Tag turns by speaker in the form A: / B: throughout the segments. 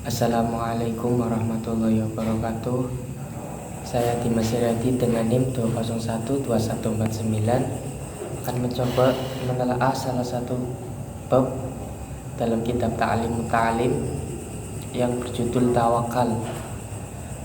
A: Assalamualaikum warahmatullahi wabarakatuh. Saya Dimas Iryadi dengan NIM 2012149 akan mencoba menelaah salah satu bab dalam kitab Ta'lim Muta'alim yang berjudul Tawakal.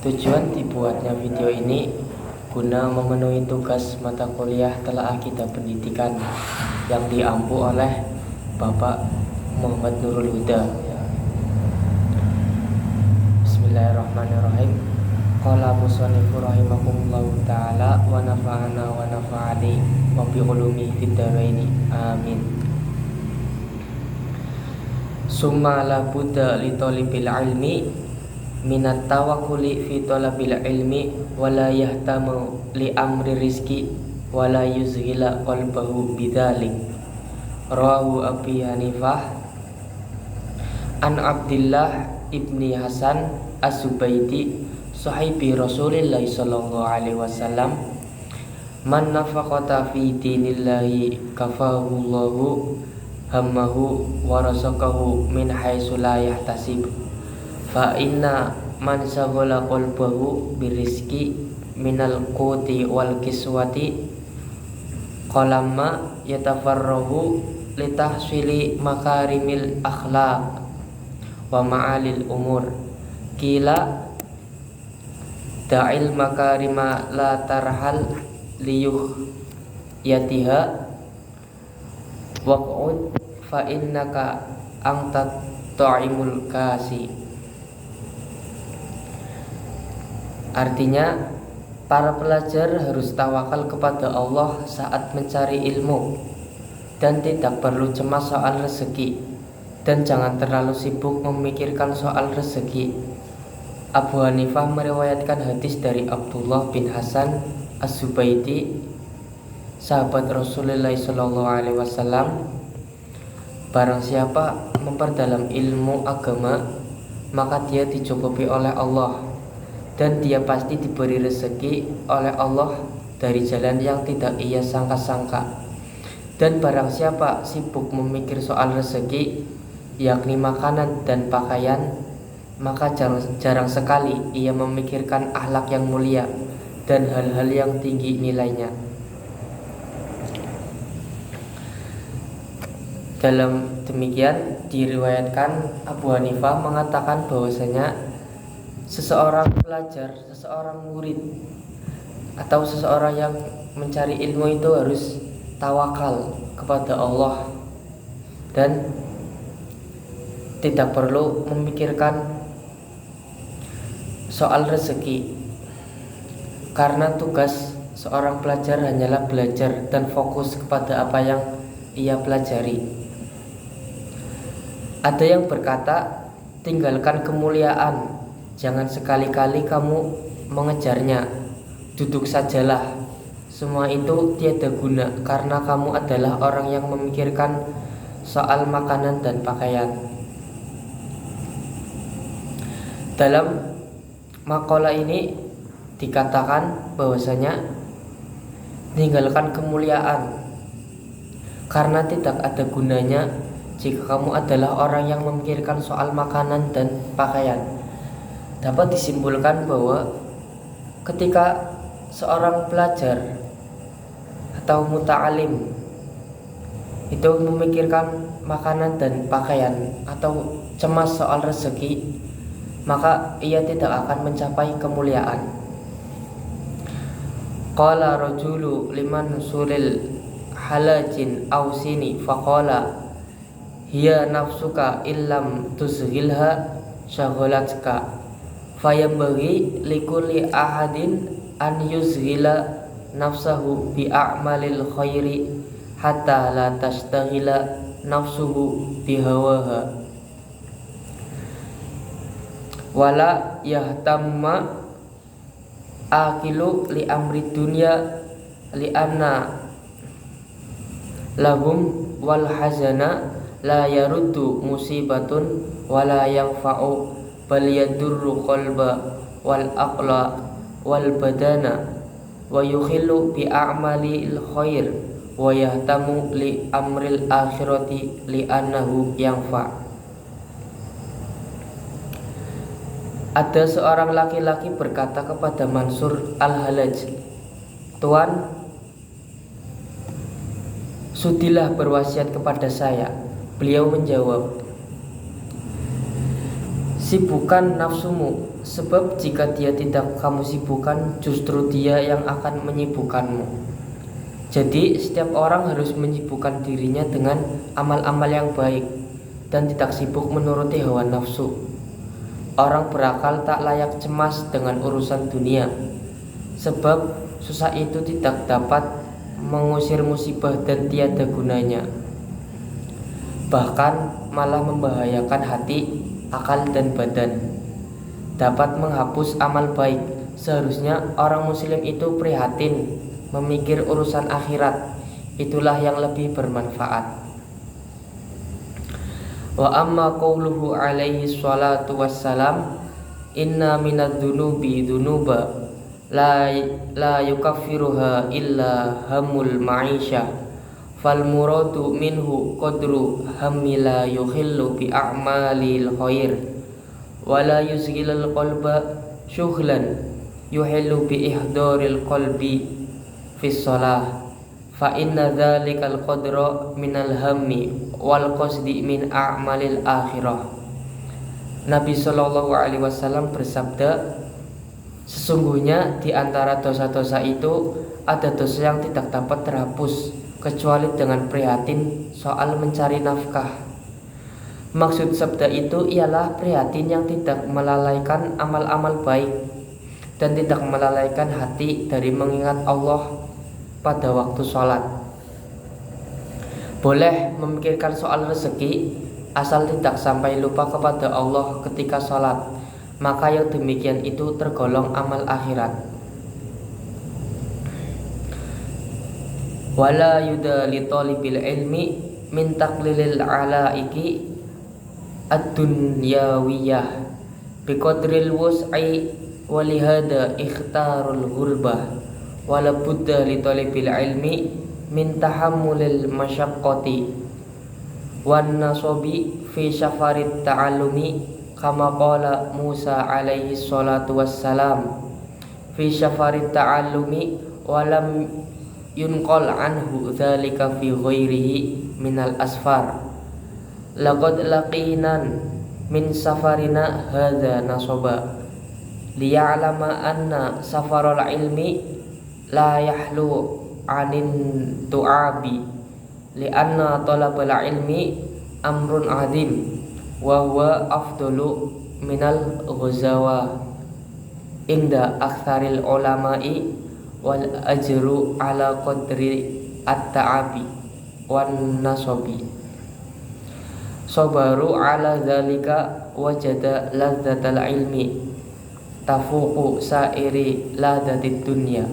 A: Tujuan dibuatnya video ini guna memenuhi tugas mata kuliah telaah kitab pendidikan yang diampu oleh Bapak Muhammad Nurul Huda. Bismillahirrahmanirrahim. Qala musannifu rahimakumullahu ta'ala wa nafa'ana wa nafa'ani wa bi ulumi fid dharaini amin. Summa la budda li talibil ilmi minat tawakkuli fi talabil ilmi wa la yahtamu li amri rizki wa la yuzghila qalbahu bidzalik. Rawahu Abi Hanifah an Abdillah ibni Hasan As-Subaidi sahibi Rasulillah sallallahu alaihi wasallam, man nafaqata fi dinillahi kafahullahu hammahu wa razaqahu min haitsu la yahtasib, fa inna man shaghala qalbahu birizqi minal quti wal kiswati qalamma yatafarrahu litahsili makarimil akhlaq wa ma'alil umur. Kila da'il makarima la tarhal liyuh yatiha waq'ud fa innaka angtat ta'imul kasi. Artinya, para pelajar harus tawakal kepada Allah saat mencari ilmu dan tidak perlu cemas soal rezeki, dan jangan terlalu sibuk memikirkan soal rezeki. Abu Hanifah meriwayatkan hadis dari Abdullah bin Hasan As-Subaidi, sahabat Rasulullah SAW. Barang siapa memperdalam ilmu agama, maka dia dicukupi oleh Allah, dan dia pasti diberi rezeki oleh Allah dari jalan yang tidak ia sangka-sangka. Dan barang siapa sibuk memikir soal rezeki, yakni makanan dan pakaian, maka jarang sekali ia memikirkan akhlak yang mulia dan hal-hal yang tinggi nilainya. Dalam demikian diriwayatkan Abu Hanifah mengatakan bahwasanya seseorang pelajar, seseorang murid, atau seseorang yang mencari ilmu itu harus tawakal kepada Allah dan tidak perlu memikirkan soal rezeki, karena tugas seorang pelajar hanyalah belajar dan fokus kepada apa yang ia pelajari. Ada yang berkata, tinggalkan kemuliaan, jangan sekali-kali kamu mengejarnya, duduk sajalah, semua itu tiada guna karena kamu adalah orang yang memikirkan soal makanan dan pakaian. Dalam makalah ini dikatakan bahwasanya tinggalkan kemuliaan, karena tidak ada gunanya jika kamu adalah orang yang memikirkan soal makanan dan pakaian. Dapat disimpulkan bahwa ketika seorang pelajar atau muta'alim itu memikirkan makanan dan pakaian atau cemas soal rezeki, maka ia tidak akan mencapai kemuliaan. Qala rajulu liman sulil halajin ausini faqala hiya nafsuka illam tuzghilha shaghalatka fayambaghi likulli ahadin an yuzghila nafsahu bi a'malil khairi hatta la tastaghila nafsuhu bihawaha wala yahtamma akilu li amri dunya li anna lahum wal hazana la yaruddu musibatun wala yanfa'u bal yadurru qalba wal aqla wal badana wa yukhillu bi a'malil khair wa yahtamu li amril akhirati li annahu yanfa'. Ada seorang laki-laki berkata kepada Mansur al-Halaj, "Tuan, sudilah berwasiat kepada saya." Beliau menjawab, "Sibukkan nafsumu, sebab jika dia tidak kamu sibukkan, justru dia yang akan menyibukkanmu." Jadi setiap orang harus menyibukkan dirinya dengan amal-amal yang baik dan tidak sibuk menuruti hawa nafsu. Orang berakal tak layak cemas dengan urusan dunia, sebab susah itu tidak dapat mengusir musibah dan tiada gunanya, bahkan malah membahayakan hati, akal dan badan. Dapat menghapus amal baik. Seharusnya orang muslim itu prihatin memikir urusan akhirat, itulah yang lebih bermanfaat. Wa amma qauluhu alaihi salatu wassalam, "Inna minadz dzunubi dzunuba la yukaffiruha illa hamul ma'isyah fal muradu minhu qadru hammi la yukhillu bi a'malil khair wa la yuzghilul qalba syughlan yuhillu bi ihdaril qalbi fis shalah fa inna dzalikal qadra minal hammi wal qasdi min a'malil akhirah." Nabi Shallallahu Alaihi Wasallam bersabda, sesungguhnya di antara dosa-dosa itu ada dosa yang tidak dapat terhapus kecuali dengan prihatin soal mencari nafkah. Maksud sabda itu ialah prihatin yang tidak melalaikan amal-amal baik dan tidak melalaikan hati dari mengingat Allah pada waktu sholat. Boleh memikirkan soal rezeki asal tidak sampai lupa kepada Allah ketika sholat, maka yang demikian itu tergolong amal akhirat. Wala yuda li talibil ilmi min taqlilil alaiki ad-dunyawiyah biqadril wus'i walihada ikhtarul ghulbah wala budda li talibil ilmi min tahammulil masyaqqati wan nasabi fi syafarit ta'allumi kama qala Musa alaihi salatu wassalam fi syafarit ta'allumi walam yunqal anhu dzalika fi ghairihi minal asfar. Laqad laqinan min safarina hadza nasaba liya'lama anna safarul ilmi la yahlu anin tu'abi li'anna talabal ilmi amrun azim wa huwa afdalu minal ghazawa inda aktsaril ulama'i wal ajru ala qadri at-ta'abi wan nasabi. Sabaru ala dzalika wajada ladzatal ilmi tafuqu sa'iri ladzatid dunya.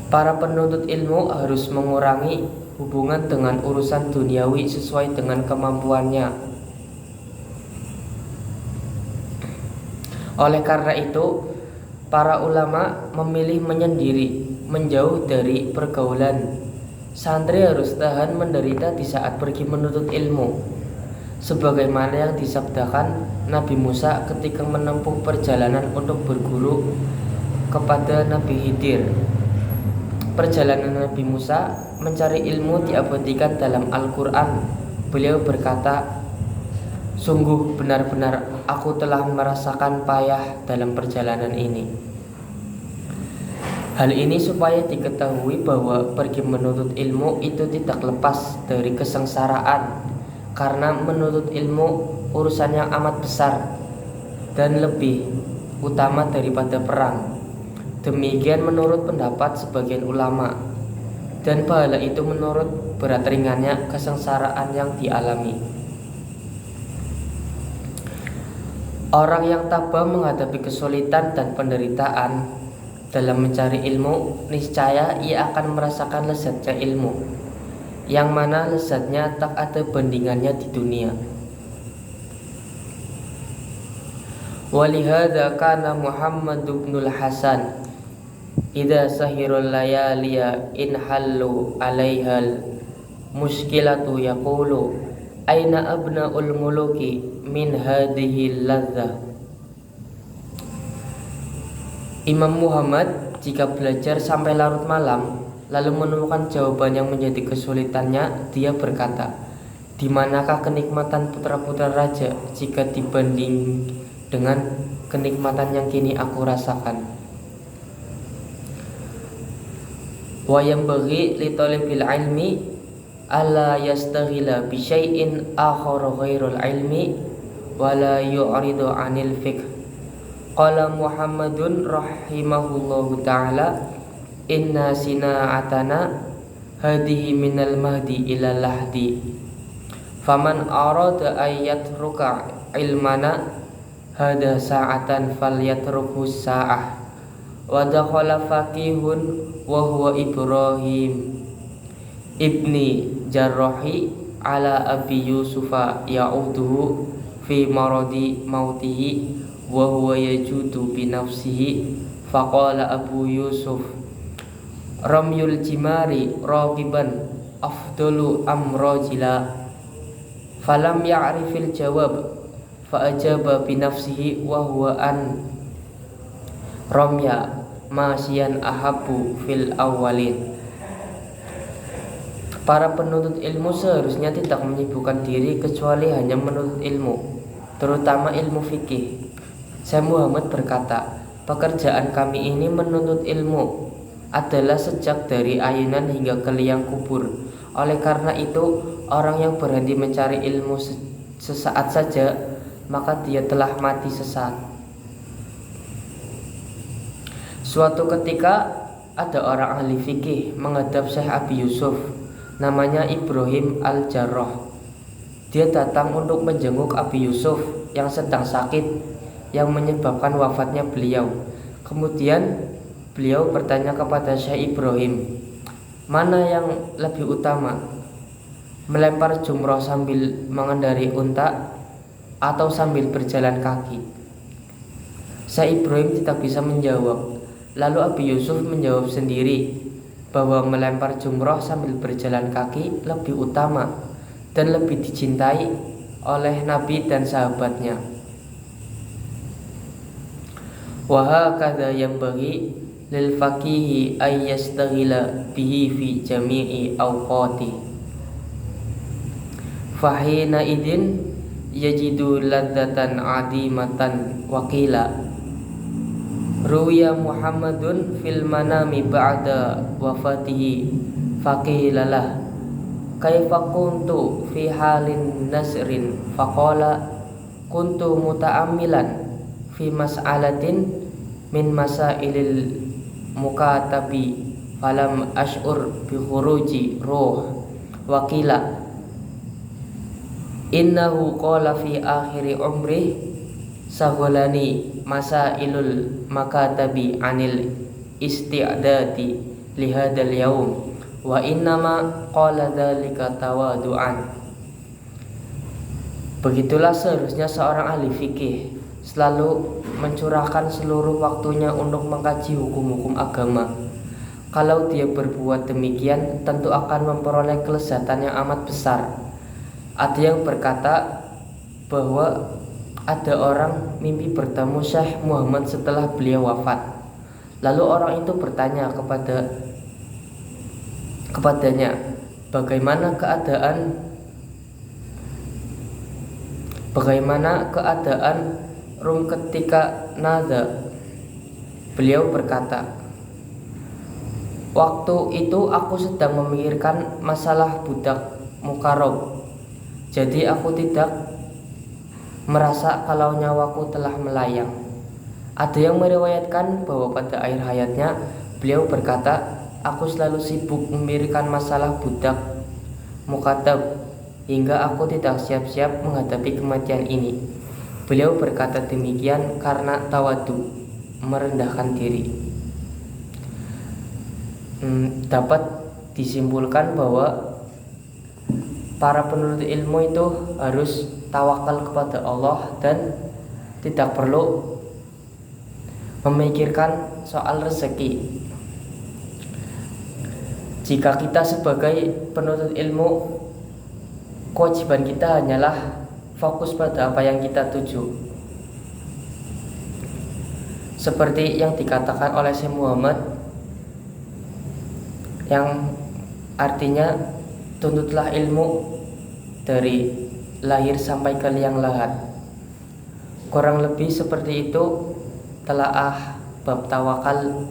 A: Para penuntut ilmu harus mengurangi hubungan dengan urusan duniawi sesuai dengan kemampuannya. Oleh karena itu, para ulama memilih menyendiri, menjauh dari pergaulan. Santri harus tahan menderita di saat pergi menuntut ilmu, sebagaimana yang disabdakan Nabi Musa ketika menempuh perjalanan untuk berguru kepada Nabi Khidir. Perjalanan Nabi Musa mencari ilmu diabadikan dalam Al-Quran. Beliau berkata, "Sungguh benar-benar aku telah merasakan payah dalam perjalanan ini." Hal ini supaya diketahui bahwa pergi menuntut ilmu itu tidak lepas dari kesengsaraan, karena menuntut ilmu urusan yang amat besar dan lebih utama daripada perang. Demikian menurut pendapat sebagian ulama, dan pahala itu menurut berat ringannya kesengsaraan yang dialami. Orang yang tabah menghadapi kesulitan dan penderitaan dalam mencari ilmu, niscaya ia akan merasakan lezatnya ilmu, yang mana lezatnya tak ada bandingannya di dunia. Walihada kana Muhammad ibnul Hasan idza sahirul layaliya in hallu alaihal muskilatu yaqulu Aina abnaul muluki min hadhihi ladzah. Imam Muhammad jika belajar sampai larut malam lalu menemukan jawaban yang menjadi kesulitannya, dia berkata, di manakah kenikmatan putra-putra raja jika dibanding dengan kenikmatan yang kini aku rasakan? Wa yanbaghi li talibil ilmi alla yastaghila bi syai'in akhar ghairul ilmi wa la yu'ridu 'anil fiqh. Qala Muhammadun rahimahullahu ta'ala, inna sina'atana hadihi minal mahdi ila lahdi, faman arada ayyatruka ilmana hada sa'atan falyatrukhu sa'ah. Wa dakhala faqihun wa huwa Ibrahim ibni Jarrahi ala Abi Yusufa ya'uduhu fi maradi mautihi wa huwa yajudu bi nafsihi, faqala Abu Yusuf, ramyul jimari raqiban afdalu am rajila, falam ya'rifil jawab fa ajaba bi nafsihi wa huwa an ramya masyian ahabu fil awalin. Para penuntut ilmu seharusnya tidak menyibukkan diri kecuali hanya menuntut ilmu, terutama ilmu fikih. Syekh Muhammad berkata, pekerjaan kami ini menuntut ilmu adalah sejak dari ayunan hingga ke liang kubur. Oleh karena itu, orang yang berhenti mencari ilmu sesaat saja, maka dia telah mati sesat. Suatu ketika ada orang ahli fikih menghadap Syekh Abi Yusuf, namanya Ibrahim Al-Jarrah. Dia datang untuk menjenguk Abi Yusuf yang sedang sakit, yang menyebabkan wafatnya beliau. Kemudian beliau bertanya kepada Syekh Ibrahim, mana yang lebih utama, melempar jumroh sambil mengendarai unta atau sambil berjalan kaki? Syekh Ibrahim tidak bisa menjawab. Lalu Abi Yusuf menjawab sendiri bahwa melempar jumroh sambil berjalan kaki lebih utama dan lebih dicintai oleh Nabi dan sahabatnya. Wa hakadha yanbaghi lil faqihi ay yastaghila bihi fi jami'i awqati, fahina idin yajidu ladzatan adimatan. Waqila ruwiya Muhammadun fil manami ba'da wafatihi, faqilalah kaifa kuntu fi halin nasrin, faqala kuntu muta'ammilan fi mas'alatin min masailil mukatabi falam ash'ur bi khuruji ruh. Waqila innahu qala fi akhiri umri sahulani masailul makatabi anil isti'dadi lihadal yaum wa innama qala dzalika tawadu'an. Begitulah seharusnya seorang ahli fikih selalu mencurahkan seluruh waktunya untuk mengkaji hukum-hukum agama. Kalau dia berbuat demikian, tentu akan memperoleh kelezatan yang amat besar. Ada yang berkata bahwa ada orang mimpi bertemu Syekh Muhammad setelah beliau wafat. Lalu orang itu bertanya kepadanya, bagaimana keadaan Rum ketika nada? Beliau berkata, waktu itu aku sedang memikirkan masalah budak mukarob, jadi aku tidak merasa kalau nyawaku telah melayang. Ada yang meriwayatkan bahwa pada akhir hayatnya beliau berkata, aku selalu sibuk memikirkan masalah budak mukatab hingga aku tidak siap-siap menghadapi kematian ini. Beliau berkata demikian karena tawadu, merendahkan diri. Dapat disimpulkan bahwa para penuntut ilmu itu harus tawakal kepada Allah dan tidak perlu memikirkan soal rezeki. Jika kita sebagai penuntut ilmu kewajiban kita hanyalah fokus pada apa yang kita tuju. Seperti yang dikatakan oleh Syekh Muhammad, yang artinya tuntutlah ilmu dari lahir sampai ke liang lahat. Kurang lebih seperti itu telaah bab tawakal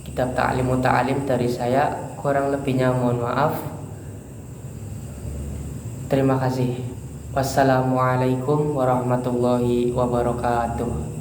A: kitab Ta'lim Muta'alim dari saya. Kurang lebihnya mohon maaf. Terima kasih. Wassalamualaikum warahmatullahi wabarakatuh.